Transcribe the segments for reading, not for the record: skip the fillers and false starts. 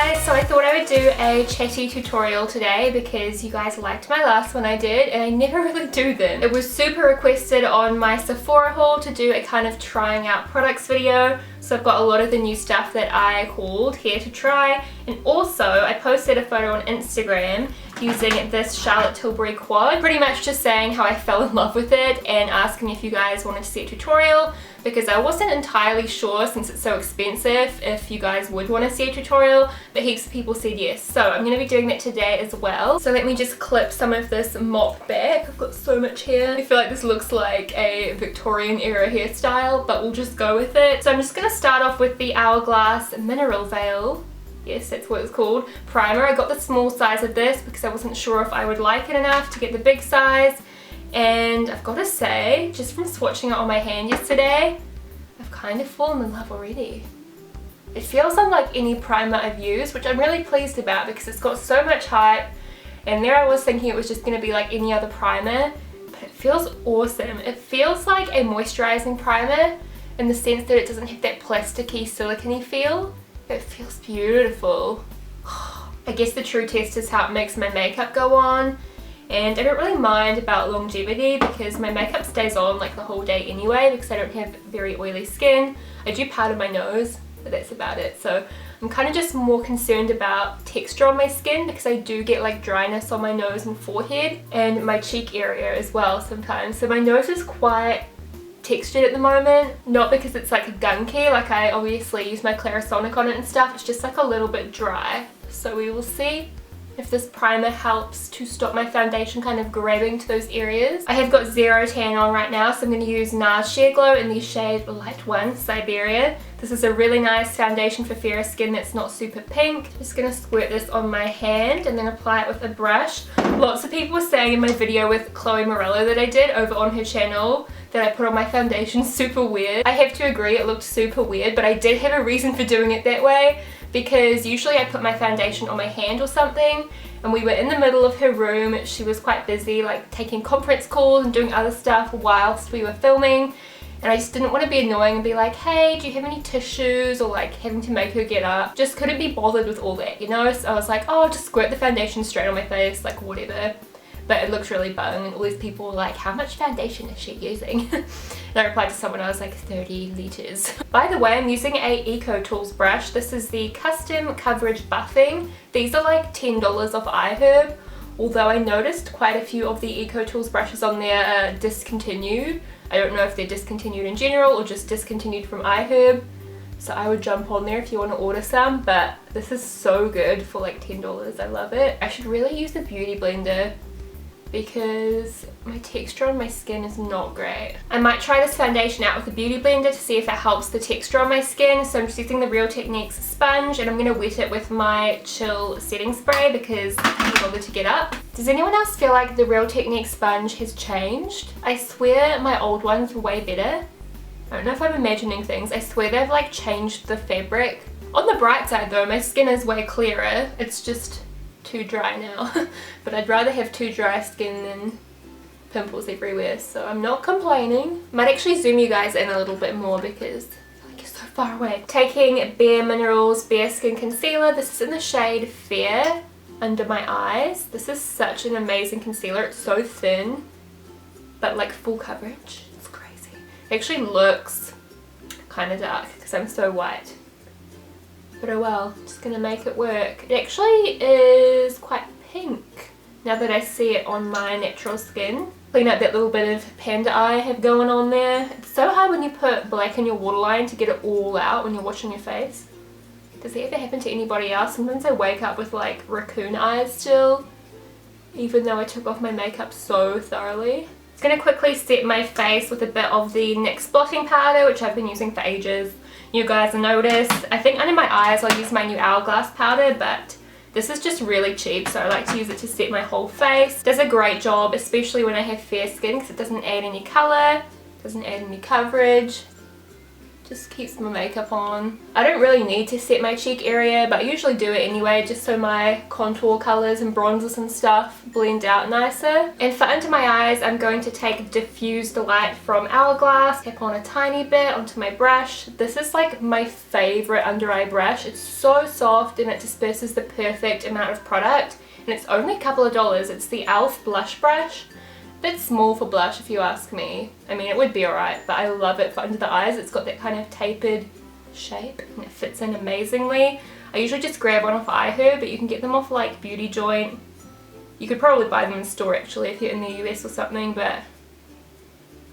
guys, so I thought I would do a Chatty tutorial today because you guys liked my last one I did and I never really do them. It was super requested on my Sephora haul to do a kind of trying out products video, so I've got a lot of the new stuff that I hauled here to try. And also I posted a photo on Instagram using this Charlotte Tilbury quad, pretty much just saying how I fell in love with it and asking if you guys wanted to see a tutorial, because I wasn't entirely sure, since it's so expensive, if you guys would want to see a tutorial, but heaps of people said yes. So I'm going to be doing that today as well. So let me just clip some of this mop back. I've got so much hair. I feel like this looks like a Victorian era hairstyle, but we'll just go with it. So I'm just going to start off with the Hourglass Mineral Veil. Yes, that's what it's called. Primer. I got the small size of this because I wasn't sure if I would like it enough to get the big size. And I've got to say, just from swatching it on my hand yesterday, I've kind of fallen in love already. It feels unlike any primer I've used, which I'm really pleased about because it's got so much hype. And there I was thinking it was just going to be like any other primer, but it feels awesome. It feels like a moisturizing primer in the sense that it doesn't have that plasticky, silicone-y feel. It feels beautiful. I guess the true test is how it makes my makeup go on. And I don't really mind about longevity because my makeup stays on like the whole day anyway because I don't have very oily skin. I do powder my nose, but that's about it. So I'm kind of just more concerned about texture on my skin because I do get like dryness on my nose and forehead and my cheek area as well sometimes. So my nose is quite textured at the moment, not because it's like gunky, like I obviously use my Clarisonic on it and stuff, it's just like a little bit dry. So we will see if this primer helps to stop my foundation kind of grabbing to those areas. I have got zero tan on right now, so I'm going to use NARS Sheer Glow in the shade Light 1, Siberia. This is a really nice foundation for fairer skin that's not super pink. Just going to squirt this on my hand and then apply it with a brush. Lots of people were saying in my video with Chloe Morello that I did over on her channel that I put on my foundation super weird. I have to agree, it looked super weird, but I did have a reason for doing it that way, because usually I put my foundation on my hand or something, and we were in the middle of her room. She was quite busy like taking conference calls and doing other stuff whilst we were filming, and I just didn't want to be annoying and be like, hey, do you have any tissues, or like having to make her get up. Just couldn't be bothered with all that, you know. So I was like, oh, I'll just squirt the foundation straight on my face, like whatever. But it looks really bung, and all these people were like, how much foundation is she using? And I replied to someone, I was like, 30 litres. By the way, I'm using a Eco Tools brush. This is the Custom Coverage Buffing. These are like $10 off iHerb, although I noticed quite a few of the Eco Tools brushes on there are discontinued. I don't know if they're discontinued in general or just discontinued from iHerb. So I would jump on there if you want to order some, but this is so good for like $10. I love it. I should really use the Beauty Blender because my texture on my skin is not great. I might try this foundation out with the Beauty Blender to see if it helps the texture on my skin. So I'm just using the Real Techniques sponge and I'm going to wet it with my Chill setting spray because I can't bother to get up. Does anyone else feel like the Real Techniques sponge has changed? I swear my old ones were way better. I don't know if I'm imagining things. I swear they've like changed the fabric. On the bright side though, my skin is way clearer. It's just too dry now. But I'd rather have too dry skin than pimples everywhere, so I'm not complaining. Might actually zoom you guys in a little bit more because I feel like you're so far away. Taking BareMinerals Bare Skin Concealer. This is in the shade Fair under my eyes. This is such an amazing concealer. It's so thin, but like full coverage. It's crazy. It actually looks kind of dark because I'm so white. But oh well, I'm just gonna make it work. It actually is quite pink now that I see it on my natural skin. Clean up that little bit of panda eye I have going on there. It's so hard when you put black in your waterline to get it all out when you're washing your face. Does it ever happen to anybody else? Sometimes I wake up with like raccoon eyes still, even though I took off my makeup so thoroughly. I'm just gonna quickly set my face with a bit of the NYX blotting powder, which I've been using for ages. You guys will notice, I think under my eyes I'll use my new Hourglass powder, but this is just really cheap, so I like to use it to set my whole face. Does a great job, especially when I have fair skin, because it doesn't add any colour, doesn't add any coverage. Just keeps my makeup on. I don't really need to set my cheek area, but I usually do it anyway, just so my contour colours and bronzers and stuff blend out nicer. And for under my eyes, I'm going to take Diffused light from Hourglass, tap on a tiny bit onto my brush. This is like my favourite under eye brush. It's so soft and it disperses the perfect amount of product. And it's only a couple of dollars. It's the e.l.f. blush brush. Bit small for blush if you ask me. I mean, it would be alright, but I love it for under the eyes. It's got that kind of tapered shape and it fits in amazingly. I usually just grab one off iHerb, but you can get them off like Beauty Joint. You could probably buy them in store actually if you're in the US or something, but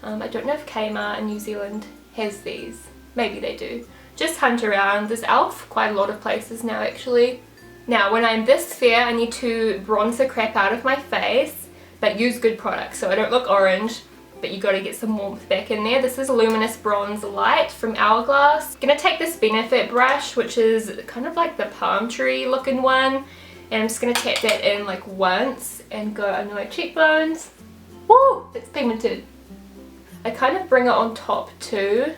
I don't know if Kmart in New Zealand has these. Maybe they do. Just hunt around. There's e.l.f. quite a lot of places now actually. Now when I'm this fair, I need to bronze the crap out of my face, but use good products so I don't look orange, but you got to get some warmth back in there. This is Luminous Bronze Light from Hourglass. I'm going to take this Benefit brush, which is kind of like the palm tree looking one, and I'm just going to tap that in like once and go under my cheekbones. Woo! It's pigmented. I kind of bring it on top too,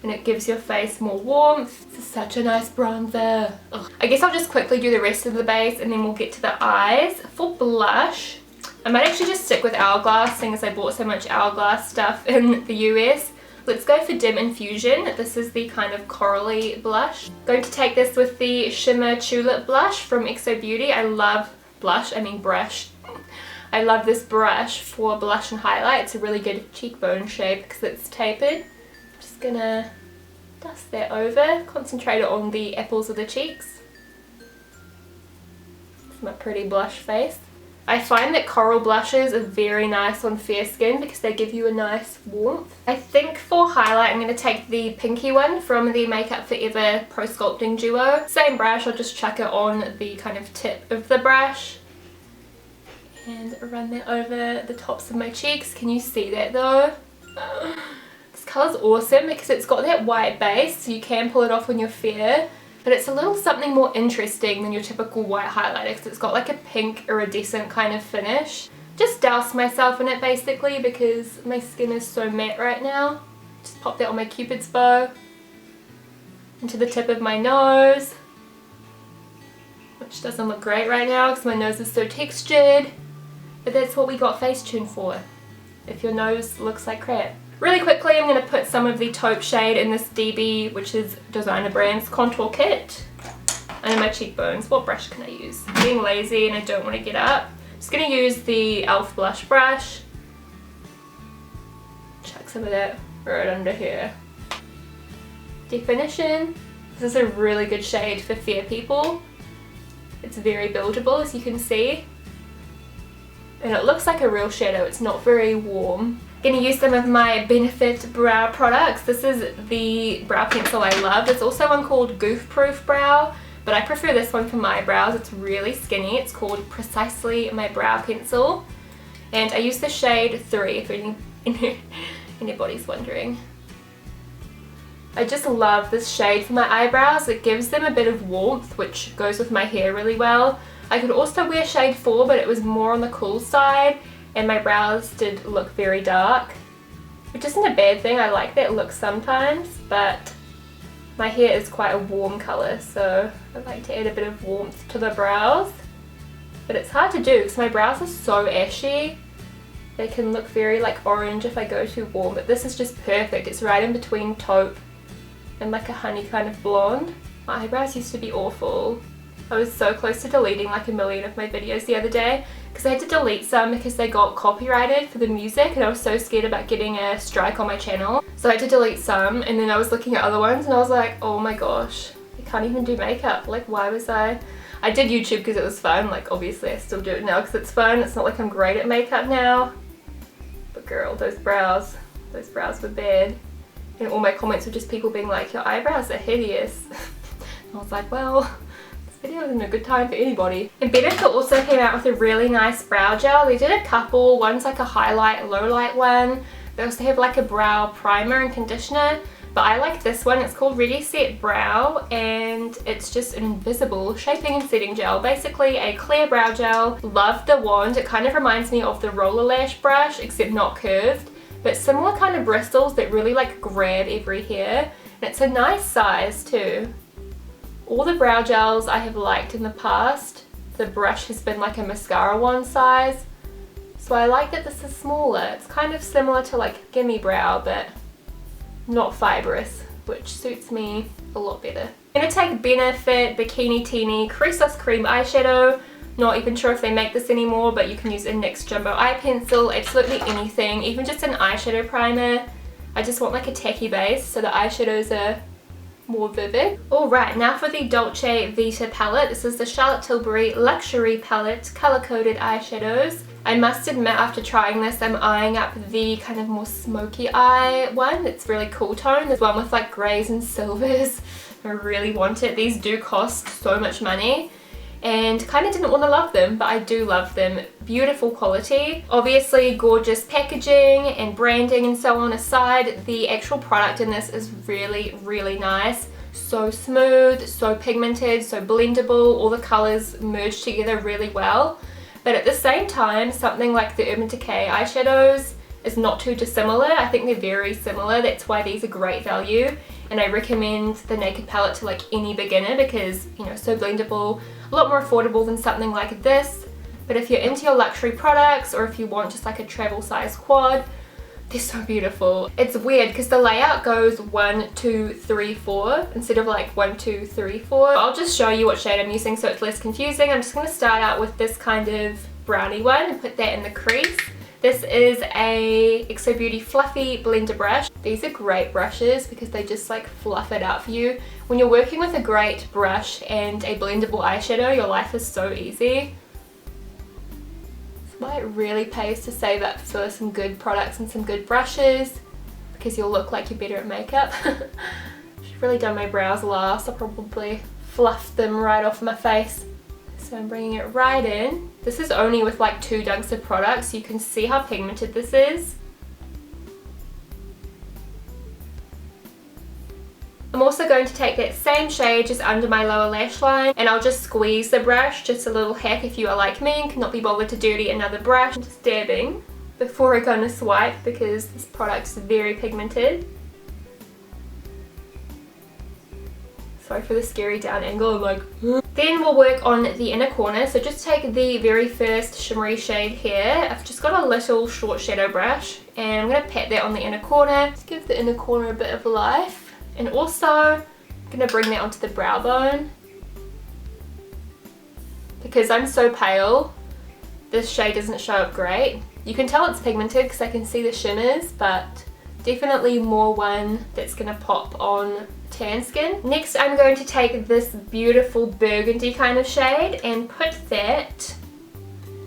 and it gives your face more warmth. This is such a nice bronzer. Ugh. I guess I'll just quickly do the rest of the base and then we'll get to the eyes. For blush, I might actually just stick with Hourglass, seeing as I bought so much Hourglass stuff in the US. Let's go for Dim Infusion. This is the kind of corally blush. Going to take this with the Shimmer Tulip blush from XO Beauty. I love brush. I love this brush for blush and highlight. It's a really good cheekbone shape because it's tapered. I'm just gonna dust that over, concentrate it on the apples of the cheeks. It's my pretty blush face. I find that coral blushes are very nice on fair skin because they give you a nice warmth. I think for highlight I'm going to take the pinky one from the Makeup Forever Pro Sculpting Duo. Same brush, I'll just chuck it on the kind of tip of the brush and run that over the tops of my cheeks. Can you see that though? This colour's awesome because it's got that white base, so you can pull it off when you're fair. But it's a little something more interesting than your typical white highlighter because it's got like a pink iridescent kind of finish. Just doused myself in it basically because my skin is so matte right now. Just pop that on my Cupid's bow. Into the tip of my nose. Which doesn't look great right now because my nose is so textured. But that's what we got Facetune for. If your nose looks like crap. Really quickly, I'm going to put some of the taupe shade in this DB, which is Designer Brand's contour kit, under my cheekbones. What brush can I use? I'm being lazy and I don't want to get up. I'm just going to use the e.l.f. blush brush. Chuck some of that right under here. Definition. This is a really good shade for fair people. It's very buildable, as you can see. And it looks like a real shadow. It's not very warm. Going to use some of my Benefit brow products. This is the brow pencil I love. There's also one called Goof Proof Brow, but I prefer this one for my brows. It's really skinny. It's called Precisely My Brow Pencil. And I use the shade 3 if anybody's wondering. I just love this shade for my eyebrows. It gives them a bit of warmth, which goes with my hair really well. I could also wear shade 4, but it was more on the cool side. And my brows did look very dark, which isn't a bad thing. I like that look sometimes, but my hair is quite a warm colour, so I like to add a bit of warmth to the brows. But it's hard to do because my brows are so ashy. They can look very like orange if I go too warm, but this is just perfect. It's right in between taupe and like a honey kind of blonde. My eyebrows used to be awful. I was so close to deleting like a million of my videos the other day because I had to delete some because they got copyrighted for the music and I was so scared about getting a strike on my channel. So I had to delete some, and then I was looking at other ones and I was like, oh my gosh, I can't even do makeup. Like, why was I did YouTube because it was fun. Like, obviously I still do it now because it's fun. It's not like I'm great at makeup now. But girl, those brows were bad. And all my comments were just people being like, your eyebrows are hideous. And I was like, well, video isn't a good time for anybody. And Benefit also came out with a really nice brow gel. They did a couple. One's like a highlight, low light one. They also have like a brow primer and conditioner. But I like this one. It's called Ready Set Brow, and it's just an invisible shaping and setting gel. Basically a clear brow gel. Love the wand. It kind of reminds me of the roller lash brush, except not curved, but similar kind of bristles that really like grab every hair. And it's a nice size too. All the brow gels I have liked in the past, the brush has been like a mascara wand size. So I like that this is smaller. It's kind of similar to like Gimme Brow, but not fibrous, which suits me a lot better. I'm going to take Benefit Bikini-Tini Creaseless Cream Eyeshadow. Not even sure if they make this anymore, but you can use a NYX Jumbo Eye Pencil, absolutely anything, even just an eyeshadow primer. I just want like a tacky base so the eyeshadows are more vivid. Alright, now for the Dolce Vita palette. This is the Charlotte Tilbury Luxury Palette Color Coded Eyeshadows. I must admit, after trying this, I'm eyeing up the kind of more smoky eye one. It's really cool tone. There's one with like greys and silvers. I really want it. These do cost so much money and kind of didn't want to love them, but I do love them. Beautiful quality. Obviously gorgeous packaging and branding and so on aside, the actual product in this is really, really nice. So smooth, so pigmented, so blendable. All the colors merge together really well. But at the same time, something like the Urban Decay eyeshadows is not too dissimilar. I think they're very similar. That's why these are great value. And I recommend the Naked palette to like any beginner because, you know, so blendable, a lot more affordable than something like this. But if you're into your luxury products or if you want just like a travel size quad, they're so beautiful. It's weird because the layout goes 1, 2, 3, 4 instead of like 1, 2, 3, 4. I'll just show you what shade I'm using so it's less confusing. I'm just going to start out with this kind of brownie one and put that in the crease. This is a XO Beauty Fluffy Blender brush. These are great brushes because they just like fluff it out for you. When you're working with a great brush and a blendable eyeshadow, your life is so easy. Why it really pays to save up for some good products and some good brushes because you'll look like you're better at makeup. I've really done my brows last. I'll probably fluff them right off my face. So I'm bringing it right in. This is only with like 2 dunks of product, so you can see how pigmented this is. I'm also going to take that same shade just under my lower lash line and I'll just squeeze the brush, just a little hack if you are like me and cannot be bothered to dirty another brush. I'm just dabbing before I go to swipe because this product is very pigmented. Sorry for the scary down angle, I'm like... Then we'll work on the inner corner, so just take the very first shimmery shade here. I've just got a little short shadow brush and I'm going to pat that on the inner corner. Just give the inner corner a bit of life. And also, I'm going to bring that onto the brow bone. Because I'm so pale, this shade doesn't show up great. You can tell it's pigmented because I can see the shimmers, but definitely more one that's going to pop on tan skin. Next, I'm going to take this beautiful burgundy kind of shade and put that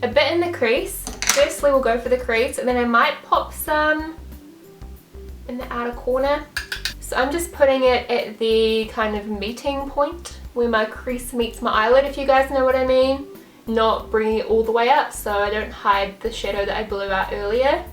a bit in the crease. Firstly, we'll go for the crease, and then I might pop some in the outer corner. So I'm just putting it at the kind of meeting point where my crease meets my eyelid, if you guys know what I mean. Not bringing it all the way up so I don't hide the shadow that I blew out earlier.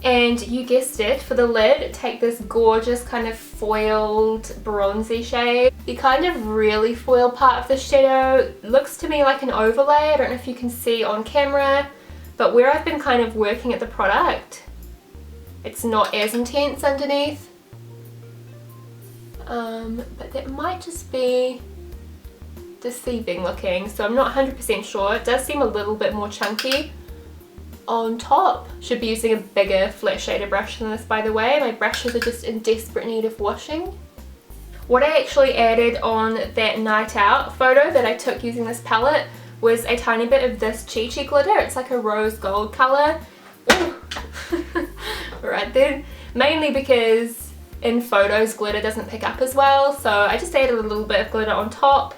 And you guessed it, for the lid, take this gorgeous kind of foiled bronzy shade. The kind of really foil part of the shadow looks to me like an overlay. I don't know if you can see on camera. But where I've been kind of working at the product, it's not as intense underneath. But that might just be deceiving looking, so I'm not 100% sure. It does seem a little bit more chunky on top. Should be using a bigger flat shader brush than this, by the way. My brushes are just in desperate need of washing. What I actually added on that night out photo that I took using this palette was a tiny bit of this Chi glitter. It's like a rose gold colour. Right then. Mainly because in photos glitter doesn't pick up as well, so I just added a little bit of glitter on top.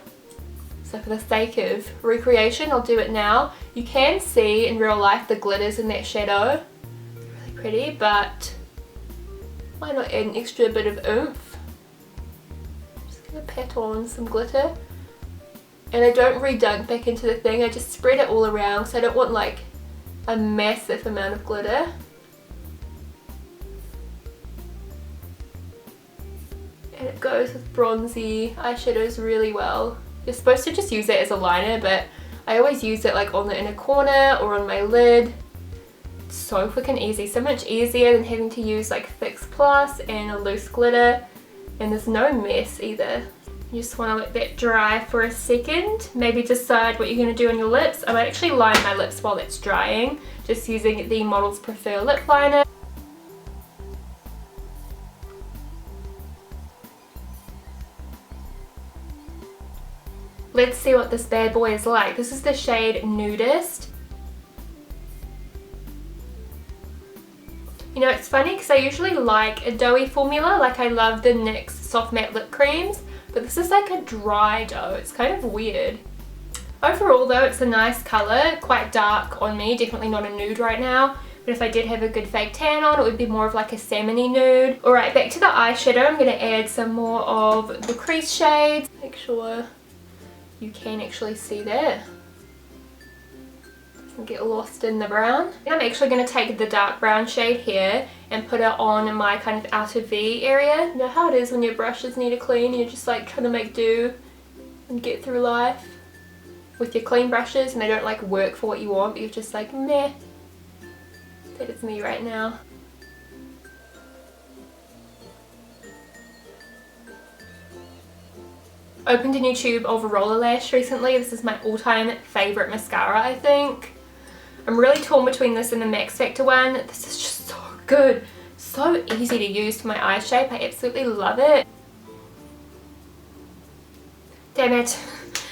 So for the sake of recreation, I'll do it now. You can see in real life the glitters in that shadow. It's really pretty, but why not add an extra bit of oomph? Just gonna pat on some glitter. And I don't re-dunk back into the thing, I just spread it all around so I don't want like a massive amount of glitter. And it goes with bronzy eyeshadows really well. You're supposed to just use it as a liner, but I always use it like on the inner corner or on my lid. so quick and easy, so much easier than having to use like Fix Plus and a loose glitter, and there's no mess either. You just want to let that dry for a second, maybe decide what you're going to do on your lips. I might actually line my lips while it's drying, just using the Models Prefer lip liner. Let's see what this bad boy is like. This is the shade Nudist. You know, it's funny because I usually like a doughy formula, like I love the NYX Soft Matte Lip Creams, but this is like a dry dough. It's kind of weird. Overall though, it's a nice colour, quite dark on me, definitely not a nude right now. But if I did have a good fake tan on, it would be more of like a salmon-y nude. Alright, back to the eyeshadow. I'm going to add some more of the crease shades. Make sure you can actually see that. Doesn't get lost in the brown. And I'm actually going to take the dark brown shade here and put it on my kind of outer V area. You know how it is when your brushes need a clean, you're just like trying to make do and get through life with your clean brushes and they don't like work for what you want, but you're just like, meh. That is me right now. Opened a new tube of Roller Lash recently. This is my all-time favourite mascara, I think. I'm really torn between this and the Max Factor one. This is just so good. So easy to use for my eye shape. I absolutely love it. Damn it.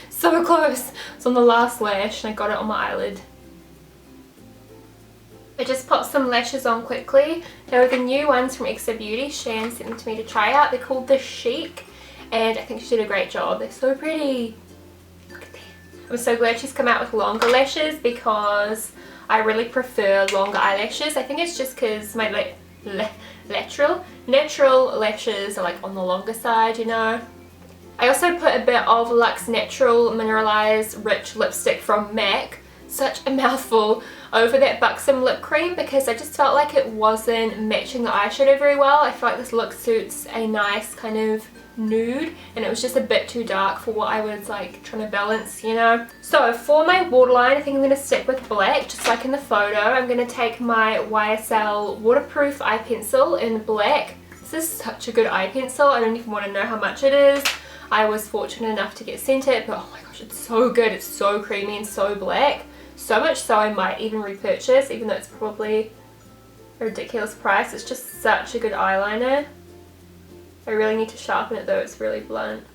So close. It's on the last lash and I got it on my eyelid. I just popped some lashes on quickly. They were the new ones from Exo Beauty. Shan sent them to me to try out. They're called The Chic. And I think she did a great job. They're so pretty. Look at that. I'm so glad she's come out with longer lashes because I really prefer longer eyelashes. I think it's just because my natural lashes are like on the longer side, you know. I also put a bit of Luxe Natural Mineralized Rich Lipstick from MAC, such a mouthful, over that Buxom lip cream because I just felt like it wasn't matching the eyeshadow very well. I feel like this look suits a nice kind of nude and it was just a bit too dark for what I was like trying to balance, you know. So for my waterline, I think I'm going to stick with black, just like in the photo. I'm going to take my YSL waterproof eye pencil in black. This is such a good eye pencil. I don't even want to know how much it is. I was fortunate enough to get sent it, but oh my gosh, it's so good. It's so creamy and so black. So much so I might even repurchase, even though it's probably a ridiculous price. It's just such a good eyeliner. I really need to sharpen it though, it's really blunt.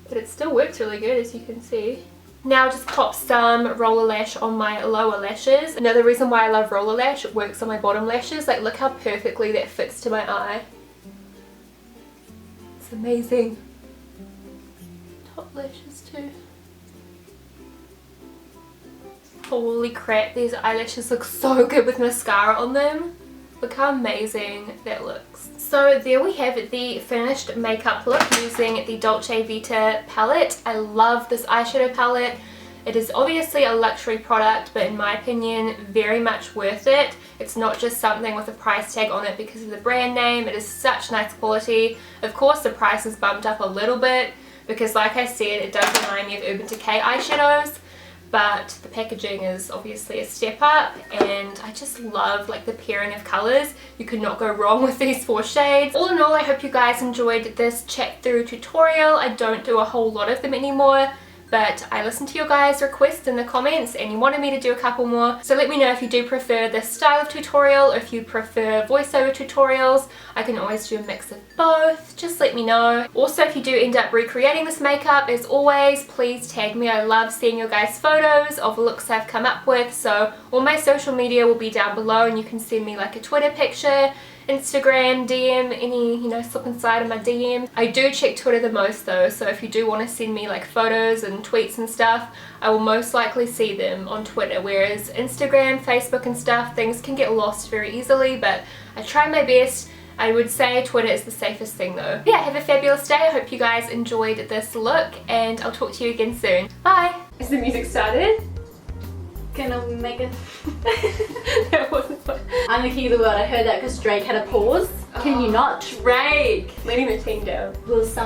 But it still works really good, as you can see. Now just pop some roller lash on my lower lashes. Another reason why I love roller lash, it works on my bottom lashes. Like look how perfectly that fits to my eye. It's amazing. Top lashes too. Holy crap, these eyelashes look so good with mascara on them. Look how amazing that looks. So there we have it, the finished makeup look using the Dolce Vita palette. I love this eyeshadow palette. It is obviously a luxury product, but in my opinion, very much worth it. It's not just something with a price tag on it because of the brand name. It is such nice quality. Of course, the price is bumped up a little bit because like I said, it does remind me of Urban Decay eyeshadows. But the packaging is obviously a step up and I just love like the pairing of colours. You could not go wrong with these 4 shades. All in all, I hope you guys enjoyed this check through tutorial. I don't do a whole lot of them anymore, but I listened to your guys' requests in the comments and you wanted me to do a couple more. So let me know if you do prefer this style of tutorial or if you prefer voiceover tutorials. I can always do a mix of both. Just let me know. Also, if you do end up recreating this makeup, as always, please tag me. I love seeing your guys' photos of looks I've come up with. So all my social media will be down below and you can send me like a Twitter picture, Instagram, DM, any, you know, slip inside of my DM. I do check Twitter the most though, so if you do want to send me like photos and tweets and stuff, I will most likely see them on Twitter, whereas Instagram, Facebook and stuff, things can get lost very easily, but I try my best. I would say Twitter is the safest thing though. Yeah, have a fabulous day. I hope you guys enjoyed this look and I'll talk to you again soon. Bye! Is the music started? Can I make it? That wasn't fun. I'm the key of the world. I heard that because Drake had a pause. Can you not? Drake! Letting the team down. Will some